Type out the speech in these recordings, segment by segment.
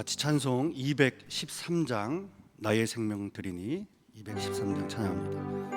같이 찬송 213장 나의 생명 드리니 213장 찬양합니다.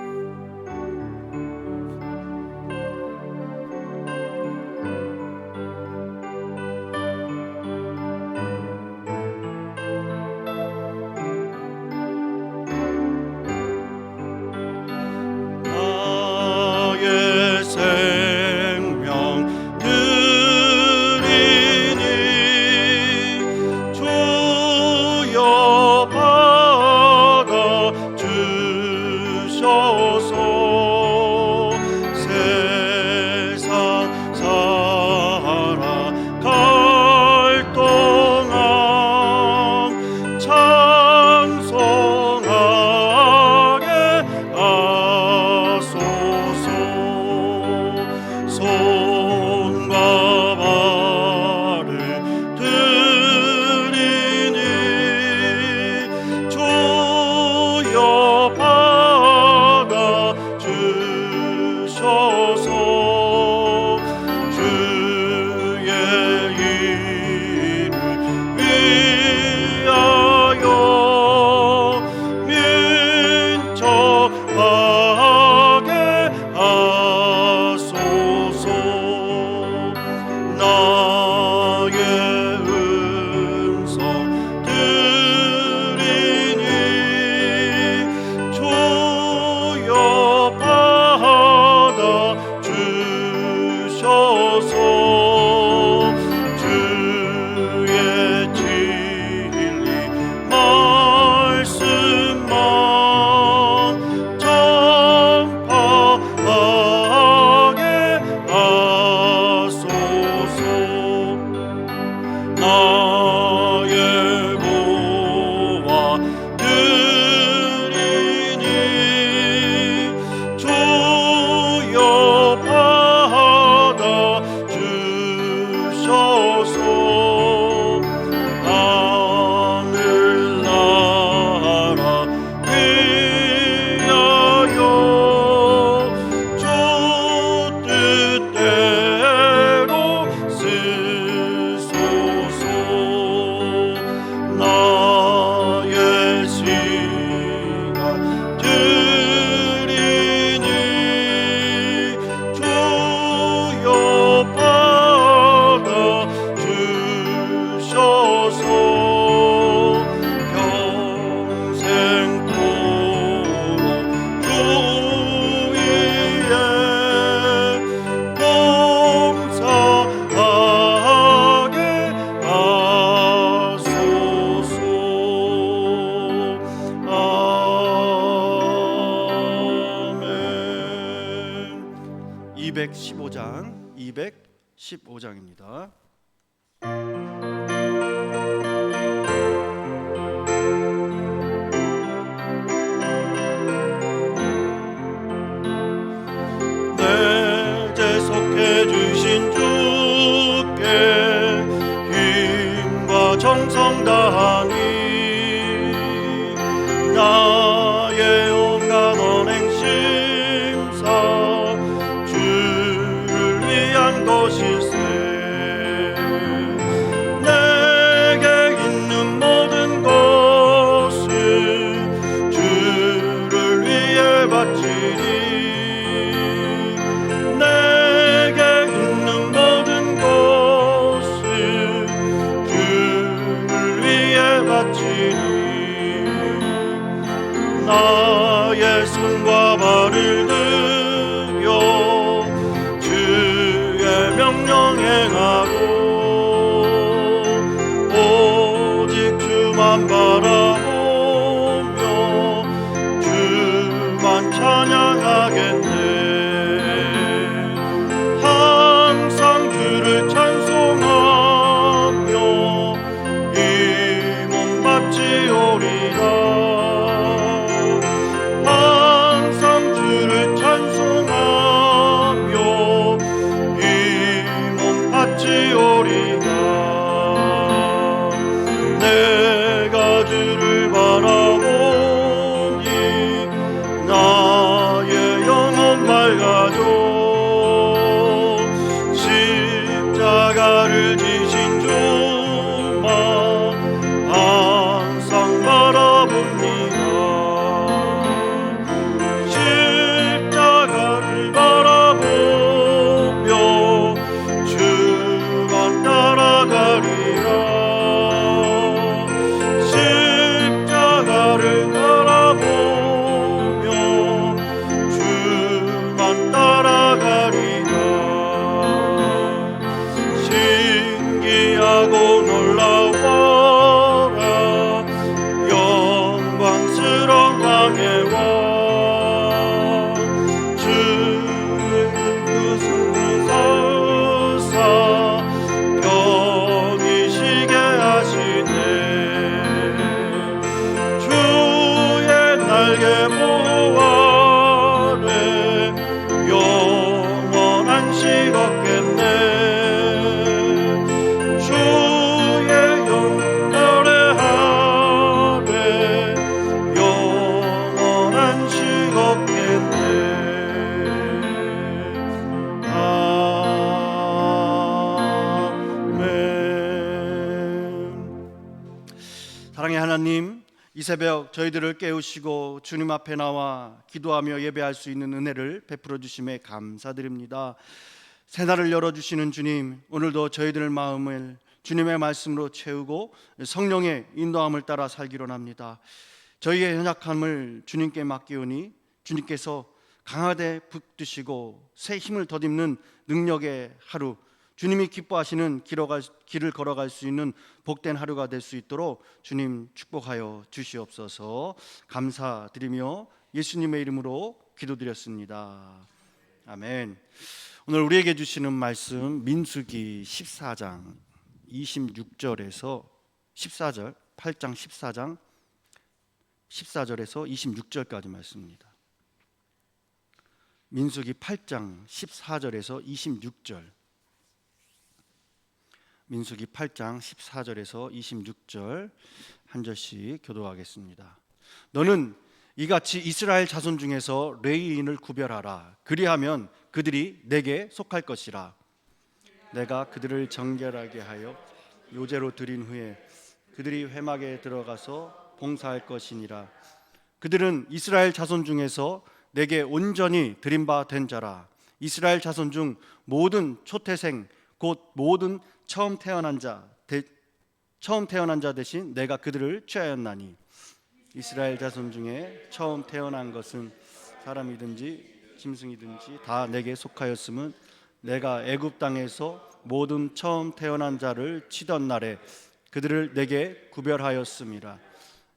(215장) 215장입니다. 내제 속해 주신 주께 힘과 정성 다하니 나의 온갖 언행 심사 주를 위한 것일세. 내게 있는 모든 것을 주를 위해 바치리. 내게 있는 모든 것을 주를 위해 바치리. 나의 손과 발을 들여 주의 명령 행하고 오직 주만 바라보며 주만 찬양하겠네. 항상 주를 찬송하며 이 몸 바치오리라. 항상 주를 찬송하며 이 몸 바치오리라. 내가 사랑의 하나님, 이 새벽 저희들을 깨우시고 주님 앞에 나와 기도하며 예배할 수 있는 은혜를 베풀어 주심에 감사드립니다. 새날을 열어주시는 주님, 오늘도 저희들 마음을 주님의 말씀으로 채우고 성령의 인도함을 따라 살기로 합니다. 저희의 연약함을 주님께 맡기오니 주님께서 강하되 붙드시고 새 힘을 덧입는 능력의 하루, 주님이 기뻐하시는 길을 걸어갈 수 있는 복된 하루가 될 수 있도록 주님 축복하여 주시옵소서. 감사드리며 예수님의 이름으로 기도드렸습니다. 아멘. 오늘 우리에게 주시는 말씀 민수기 14장 26절에서 14절, 8장 14장 14절에서 26절까지 말씀입니다. 민수기 8장 14절에서 26절, 민수기 8장 14절에서 26절 한 절씩 교도하겠습니다. 너는 이같이 이스라엘 자손 중에서 레위인을 구별하라. 그리하면 그들이 내게 속할 것이라. 내가 그들을 정결하게 하여 요제로 드린 후에 그들이 회막에 들어가서 봉사할 것이니라. 그들은 이스라엘 자손 중에서 내게 온전히 드린 바 된 자라. 이스라엘 자손 중 모든 초태생 곧 모든 처음 태어난 자 대신 내가 그들을 취하였나니 이스라엘 자손 중에 처음 태어난 것은 사람이든지 짐승이든지 다 내게 속하였음은 내가 애굽 땅에서 모든 처음 태어난 자를 치던 날에 그들을 내게 구별하였음이라.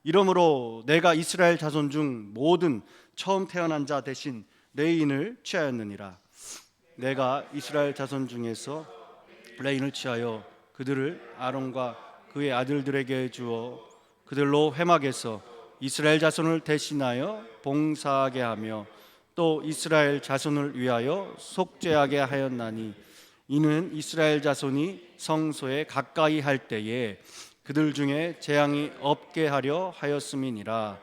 이러므로 내가 이스라엘 자손 중 모든 처음 태어난 자 대신 레위인을 취하였느니라. 내가 이스라엘 자손 중에서 레위인을 취하여 그들을 아론과 그의 아들들에게 주어 그들로 회막에서 이스라엘 자손을 대신하여 봉사하게 하며 또 이스라엘 자손을 위하여 속죄하게 하였나니 이는 이스라엘 자손이 성소에 가까이 할 때에 그들 중에 재앙이 없게 하려 하였음이니라.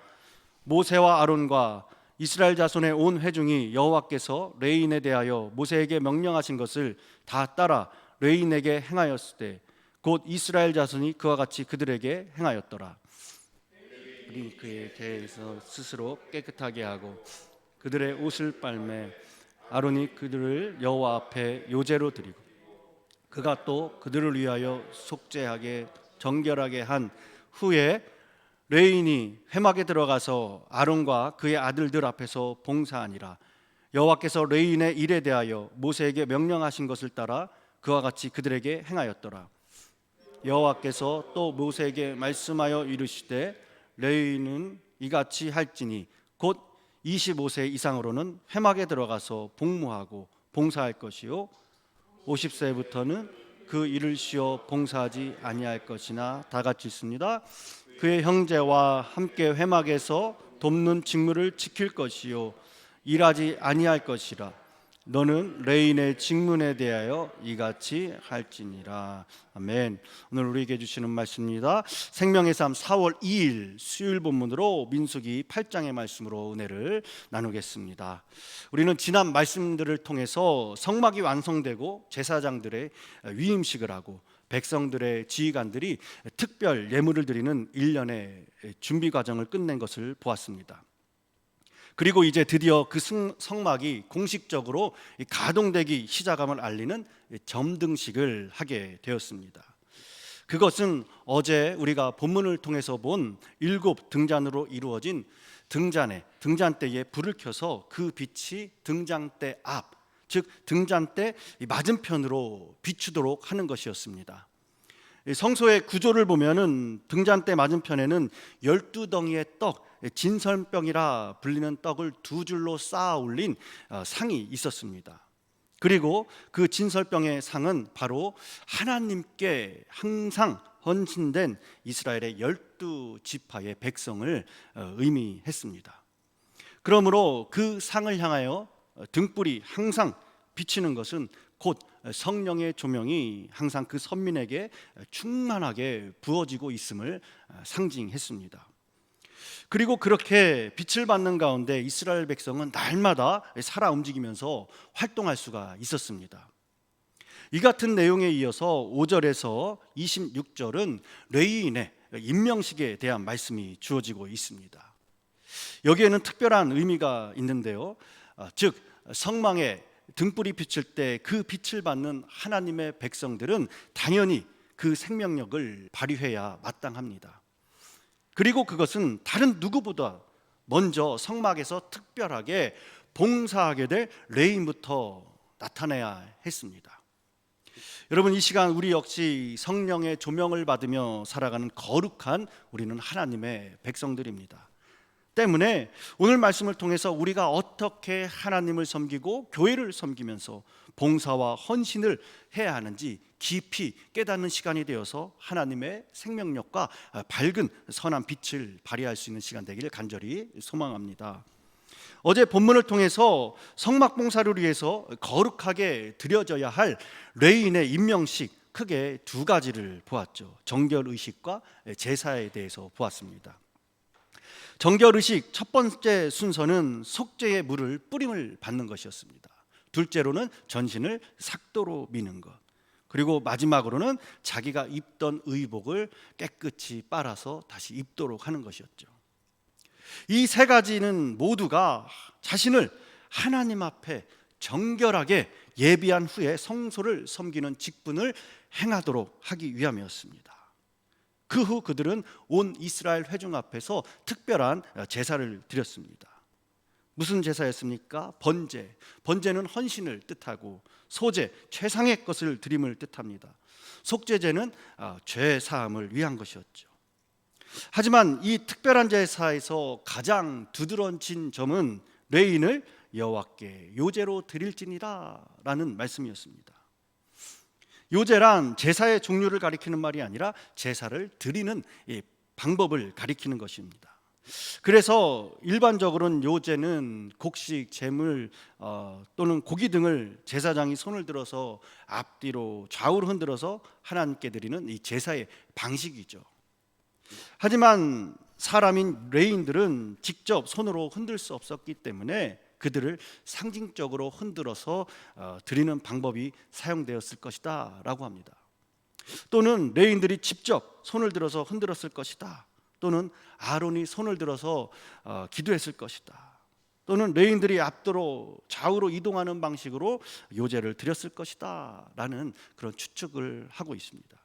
모세와 아론과 이스라엘 자손의 온 회중이 여호와께서 레위인에 대하여 모세에게 명령하신 것을 다 따라 레위인에게 행하였을 때 곧 이스라엘 자손이 그와 같이 그들에게 행하였더라. 그들이 그에 대해서 스스로 깨끗하게 하고 그들의 옷을 빨매 아론이 그들을 여호와 앞에 요제로 드리고 그가 또 그들을 위하여 속죄하게 정결하게 한 후에 레위인이 회막에 들어가서 아론과 그의 아들들 앞에서 봉사하니라. 여호와께서 레위인의 일에 대하여 모세에게 명령하신 것을 따라 그와 같이 그들에게 행하였더라. 여호와께서 또 모세에게 말씀하여 이르시되 레위인은 이같이 할지니 곧 25세 이상으로는 회막에 들어가서 복무하고 봉사할 것이요 50세부터는 그 일을 쉬어 봉사하지 아니할 것이나 다 같이 있습니다. 그의 형제와 함께 회막에서 돕는 직무를 지킬 것이요 일하지 아니할 것이라. 너는 레위인의 직분에 대하여 이같이 할지니라. 아멘. 오늘 우리에게 주시는 말씀입니다. 생명의 삶 4월 2일 수요일 본문으로 민수기 8장의 말씀으로 은혜를 나누겠습니다. 우리는 지난 말씀들을 통해서 성막이 완성되고 제사장들의 위임식을 하고 백성들의 지휘관들이 특별 예물을 드리는 일련의 준비 과정을 끝낸 것을 보았습니다. 그리고 이제 드디어 그 성막이 공식적으로 가동되기 시작함을 알리는 점등식을 하게 되었습니다. 그것은 어제 우리가 본문을 통해서 본 7 등잔으로 이루어진 등잔대에 불을 켜서 그 빛이 등잔대 앞, 즉 등잔대 맞은편으로 비추도록 하는 것이었습니다. 성소의 구조를 보면은 등잔대 맞은편에는 12덩이의 떡, 진설병이라 불리는 떡을 2줄로 쌓아 올린 상이 있었습니다. 그리고 그 진설병의 상은 바로 하나님께 항상 헌신된 이스라엘의 12지파의 백성을 의미했습니다. 그러므로 그 상을 향하여 등불이 항상 비치는 것은 곧 성령의 조명이 항상 그 선민에게 충만하게 부어지고 있음을 상징했습니다. 그리고 그렇게 빛을 받는 가운데 이스라엘 백성은 날마다 살아 움직이면서 활동할 수가 있었습니다. 이 같은 내용에 이어서 5절에서 26절은 레위인의 임명식에 대한 말씀이 주어지고 있습니다. 여기에는 특별한 의미가 있는데요. 즉 성망에 등불이 비칠 때 그 빛을 받는 하나님의 백성들은 당연히 그 생명력을 발휘해야 마땅합니다. 그리고 그것은 다른 누구보다 먼저 성막에서 특별하게 봉사하게 될 레위인부터 나타내야 했습니다. 여러분, 이 시간 우리 역시 성령의 조명을 받으며 살아가는 거룩한 우리는 하나님의 백성들입니다. 때문에 오늘 말씀을 통해서 우리가 어떻게 하나님을 섬기고 교회를 섬기면서 봉사와 헌신을 해야 하는지 깊이 깨닫는 시간이 되어서 하나님의 생명력과 밝은 선한 빛을 발휘할 수 있는 시간 되기를 간절히 소망합니다. 어제 본문을 통해서 성막 봉사를 위해서 거룩하게 드려져야 할 레위인의 임명식, 크게 두 가지를 보았죠. 정결의식과 제사에 대해서 보았습니다. 정결의식 첫 번째 순서는 속죄의 물을 뿌림을 받는 것이었습니다. 둘째로는 전신을 삭도로 미는 것, 그리고 마지막으로는 자기가 입던 의복을 깨끗이 빨아서 다시 입도록 하는 것이었죠. 이 세 가지는 모두가 자신을 하나님 앞에 정결하게 예비한 후에 성소를 섬기는 직분을 행하도록 하기 위함이었습니다. 그 후 그들은 온 이스라엘 회중 앞에서 특별한 제사를 드렸습니다. 무슨 제사였습니까? 번제. 번제는 헌신을 뜻하고, 소제, 최상의 것을 드림을 뜻합니다. 속죄제는 죄 사함을 위한 것이었죠. 하지만 이 특별한 제사에서 가장 두드러진 점은 레위인을 여호와께 요제로 드릴지니라 라는 말씀이었습니다. 요제란 제사의 종류를 가리키는 말이 아니라 제사를 드리는 방법을 가리키는 것입니다. 그래서 일반적으로는 요제는 곡식, 재물 또는 고기 등을 제사장이 손을 들어서 앞뒤로 좌우로 흔들어서 하나님께 드리는 이 제사의 방식이죠. 하지만 사람인 레위인들은 직접 손으로 흔들 수 없었기 때문에 그들을 상징적으로 흔들어서 드리는 방법이 사용되었을 것이다 라고 합니다. 또는 레위인들이 직접 손을 들어서 흔들었을 것이다, 또는 아론이 손을 들어서 기도했을 것이다, 또는 레위인들이 앞뒤로 좌우로 이동하는 방식으로 요제를 드렸을 것이다 라는 그런 추측을 하고 있습니다.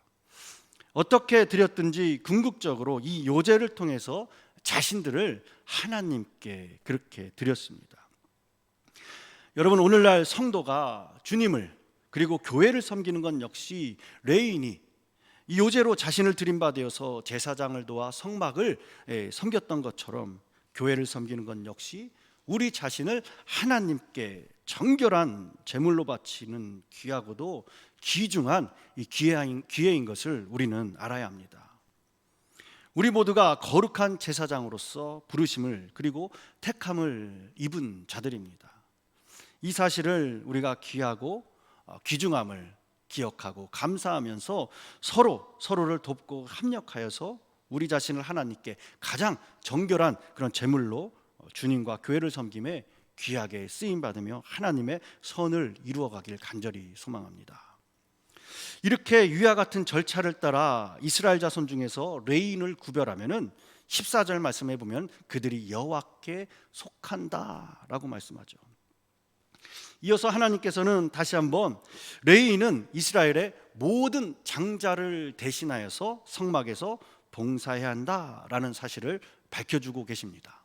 어떻게 드렸든지 궁극적으로 이 요제를 통해서 자신들을 하나님께 그렇게 드렸습니다. 여러분, 오늘날 성도가 주님을 그리고 교회를 섬기는 건 역시 레위인이 이 요제로 자신을 드림받아서 제사장을 도와 성막을 섬겼던 것처럼 교회를 섬기는 건 역시 우리 자신을 하나님께 정결한 제물로 바치는 귀하고도 귀중한 이 기회인 것을 우리는 알아야 합니다. 우리 모두가 거룩한 제사장으로서 부르심을 그리고 택함을 입은 자들입니다. 이 사실을 우리가 귀하고 귀중함을 기억하고 감사하면서 서로를 돕고 협력하여서 우리 자신을 하나님께 가장 정결한 그런 제물로 주님과 교회를 섬김에 귀하게 쓰임받으며 하나님의 선을 이루어가길 간절히 소망합니다. 이렇게 위와 같은 절차를 따라 이스라엘 자손 중에서 레위인을 구별하면은 14절 말씀해 보면 그들이 여호와께 속한다라고 말씀하죠. 이어서 하나님께서는 다시 한번 레위인은 이스라엘의 모든 장자를 대신하여서 성막에서 봉사해야 한다라는 사실을 밝혀주고 계십니다.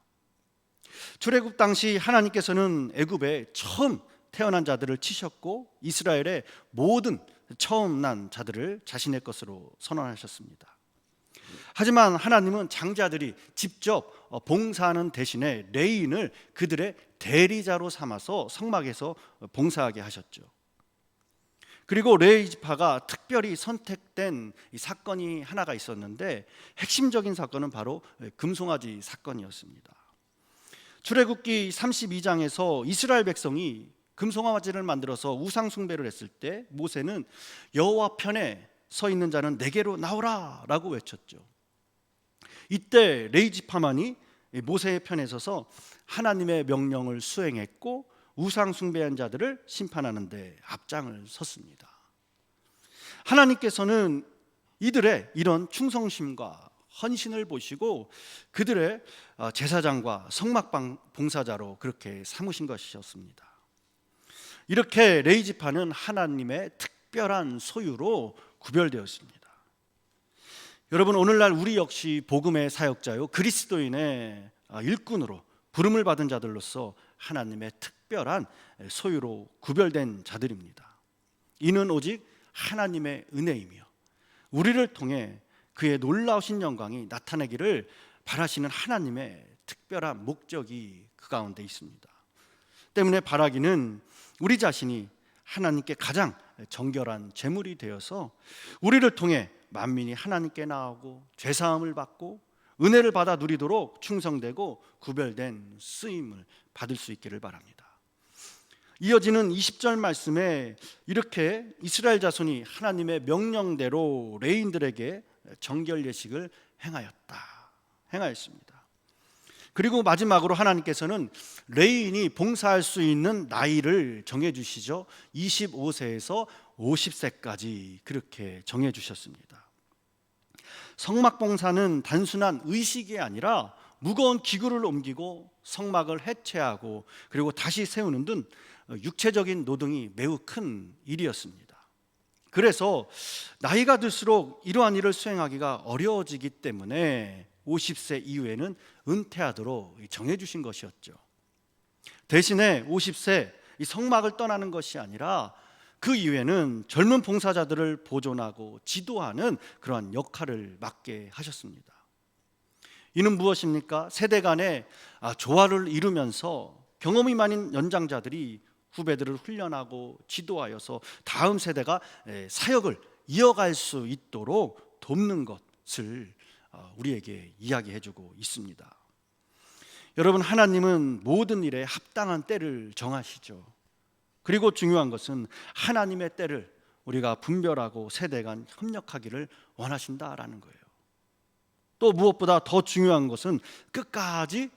출애굽 당시 하나님께서는 애굽에 처음 태어난 자들을 치셨고 이스라엘의 모든 처음 난 자들을 자신의 것으로 선언하셨습니다. 하지만 하나님은 장자들이 직접 봉사하는 대신에 레위인을 그들의 대리자로 삼아서 성막에서 봉사하게 하셨죠. 그리고 레위 지파가 특별히 선택된 이 사건이 하나가 있었는데 핵심적인 사건은 바로 금송아지 사건이었습니다. 출애굽기 32장에서 이스라엘 백성이 금송아지를 만들어서 우상 숭배를 했을 때 모세는 여호와 편에 서 있는 자는 내게로 나오라 라고 외쳤죠. 이때 레위 지파만이 모세의 편에 서서 하나님의 명령을 수행했고 우상 숭배한 자들을 심판하는 데 앞장을 섰습니다. 하나님께서는 이들의 이런 충성심과 헌신을 보시고 그들의 제사장과 성막 봉사자로 그렇게 삼으신 것이었습니다. 이렇게 레위 지파는 하나님의 특별한 소유로 구별되었습니다. 여러분, 오늘날 우리 역시 복음의 사역자요 그리스도인의 일꾼으로 부름을 받은 자들로서 하나님의 특별한 소유로 구별된 자들입니다. 이는 오직 하나님의 은혜이며 우리를 통해 그의 놀라우신 영광이 나타나기를 바라시는 하나님의 특별한 목적이 그 가운데 있습니다. 때문에 바라기는 우리 자신이 하나님께 가장 정결한 제물이 되어서 우리를 통해 만민이 하나님께 나아오고 죄사함을 받고 은혜를 받아 누리도록 충성되고 구별된 쓰임을 받을 수 있기를 바랍니다. 이어지는 20절 말씀에 이렇게 이스라엘 자손이 하나님의 명령대로 레위인들에게 정결 예식을 행하였습니다. 그리고 마지막으로 하나님께서는 레위인이 봉사할 수 있는 나이를 정해 주시죠. 25세에서 50세까지 그렇게 정해 주셨습니다. 성막 봉사는 단순한 의식이 아니라 무거운 기구를 옮기고 성막을 해체하고 그리고 다시 세우는 등 육체적인 노동이 매우 큰 일이었습니다. 그래서 나이가 들수록 이러한 일을 수행하기가 어려워지기 때문에 50세 이후에는 은퇴하도록 정해 주신 것이었죠. 대신에 50세 이 성막을 떠나는 것이 아니라 그 이후에는 젊은 봉사자들을 보존하고 지도하는 그러한 역할을 맡게 하셨습니다. 이는 무엇입니까? 세대 간의 조화를 이루면서 경험이 많은 연장자들이 후배들을 훈련하고 지도하여서 다음 세대가 사역을 이어갈 수 있도록 돕는 것을 우리에게 이야기해주고 있습니다. 여러분, 하나님은 모든 일에 합당한 때를 정하시죠. 그리고 중요한 것은 하나님의 때를 우리가 분별하고 세대 간 협력하기를 원하신다라는 거예요. 또 무엇보다 더 중요한 것은 끝까지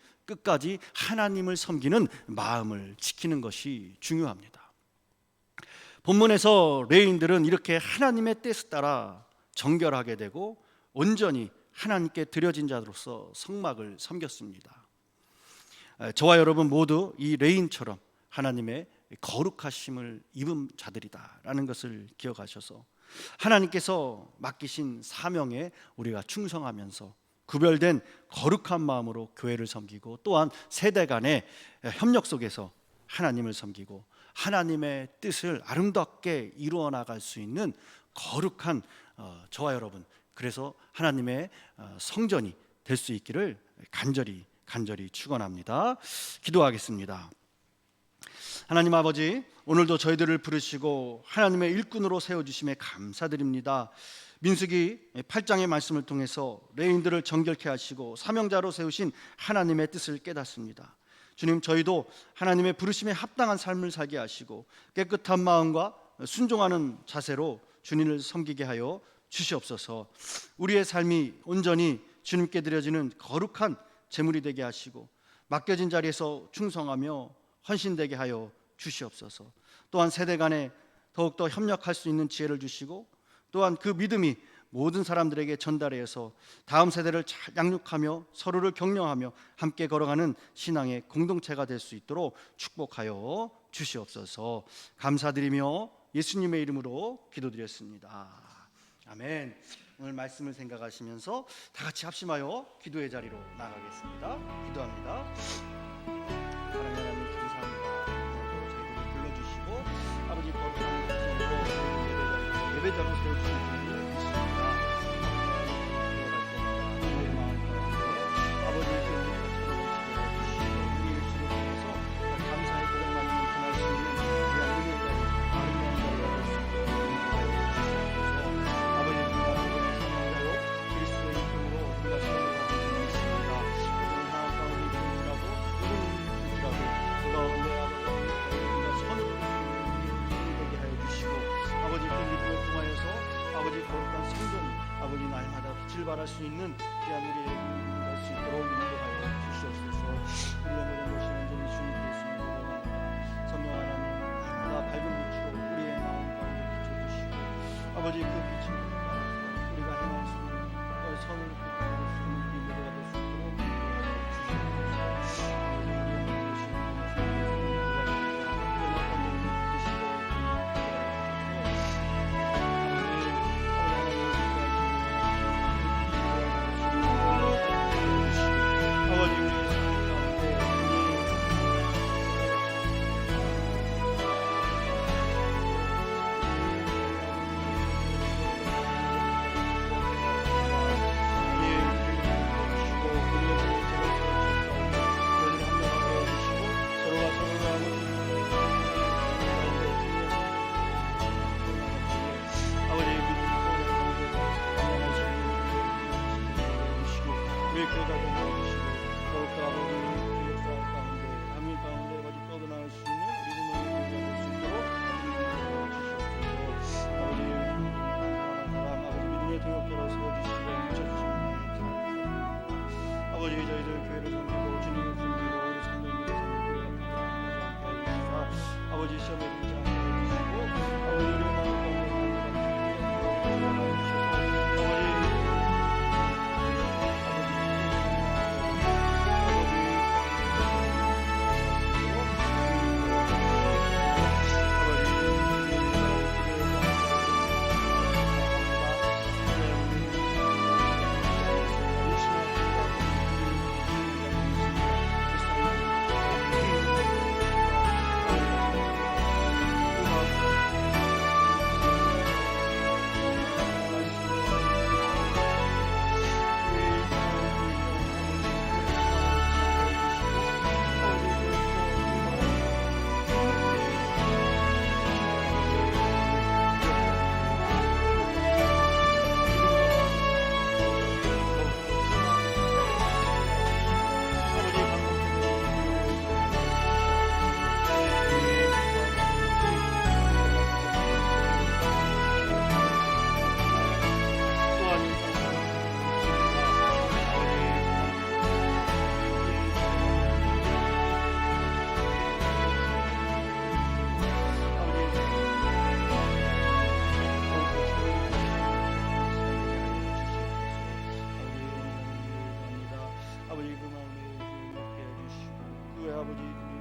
하나님을 섬기는 마음을 지키는 것이 중요합니다. 본문에서 레위인들은 이렇게 하나님의 뜻에 따라 정결하게 되고 온전히 하나님께 드려진 자로서 성막을 섬겼습니다. 저와 여러분 모두 이 레위인처럼 하나님의 거룩하심을 입은 자들이다라는 것을 기억하셔서 하나님께서 맡기신 사명에 우리가 충성하면서 구별된 거룩한 마음으로 교회를 섬기고 또한 세대 간의 협력 속에서 하나님을 섬기고 하나님의 뜻을 아름답게 이루어 나갈 수 있는 거룩한 저와 여러분, 그래서 하나님의 성전이 될 수 있기를 간절히 축원합니다. 기도하겠습니다. 하나님 아버지, 오늘도 저희들을 부르시고 하나님의 일꾼으로 세워주심에 감사드립니다. 민수기 8장의 말씀을 통해서 레위인들을 정결케 하시고 사명자로 세우신 하나님의 뜻을 깨닫습니다. 주님, 저희도 하나님의 부르심에 합당한 삶을 살게 하시고 깨끗한 마음과 순종하는 자세로 주님을 섬기게 하여 주시옵소서. 우리의 삶이 온전히 주님께 드려지는 거룩한 제물이 되게 하시고 맡겨진 자리에서 충성하며 헌신되게 하여 주시옵소서. 또한 세대 간에 더욱더 협력할 수 있는 지혜를 주시고 또한 그 믿음이 모든 사람들에게 전달해서 다음 세대를 잘 양육하며 서로를 격려하며 함께 걸어가는 신앙의 공동체가 될 수 있도록 축복하여 주시옵소서. 감사드리며 예수님의 이름으로 기도드렸습니다. 아멘. 오늘 말씀을 생각하시면서 다 같이 합심하여 기도의 자리로 나가겠습니다. 기도합니다. 사랑하는 하나님, 감사합니다. 오늘도 저희들을 불러주시고 아버지 거룩한 것으로 예배자로 세워주신 주님을 믿습니다. 저희의 마음 가운데 아버지의 은혜가 찾아오시게 해주시고 우리의 예수를 통해서 감사의 고백만 있는 그 말씀을 우리가 은혜가 아름다운 자리가 될 수 있도록 인도하여 주시옵소서. 아버지, 우리가 그분의 사랑자요 그리스도의 이름으로 우리가 세워가고 있습니다. 어떤 상황 가운데 있을지라도 놀라운 내 아버지, 우리가 선을 되게 하여 주시고 아버지, 그 믿음을 통하여서 아버지 거룩한 성전 아버지 날마다 빛을 발할 수 있는 귀한 우리의 될 수 있도록 인도하여 주시옵소서. 우리의 모든 것이 온전히 주님께 있음을 고백합니다. 성령 하나님, 날마다 밝은 빛으로 우리의 마음 가운데 비춰주시고 아버지, 그 빛을 따라서 우리가 행할 수 있는 선을 또 아버지 역사 가운데 한민 가운데 아버지 뻗어나올 수 있는 우리 구멍이 되어줄 수 있도록 주시옵소서. 아버지 사람 아버지 믿음의 동역자로 세워주시고 묻혀주시는 아버지 저희들 교회를 섬기고 주님을 섬기고 우리 성도님을 섬기고 아버지 시험에 들지 않게 해주시고 아버지 우리 마음 가운데 아버지 그 마음에 먹게 해주시고 그 아버지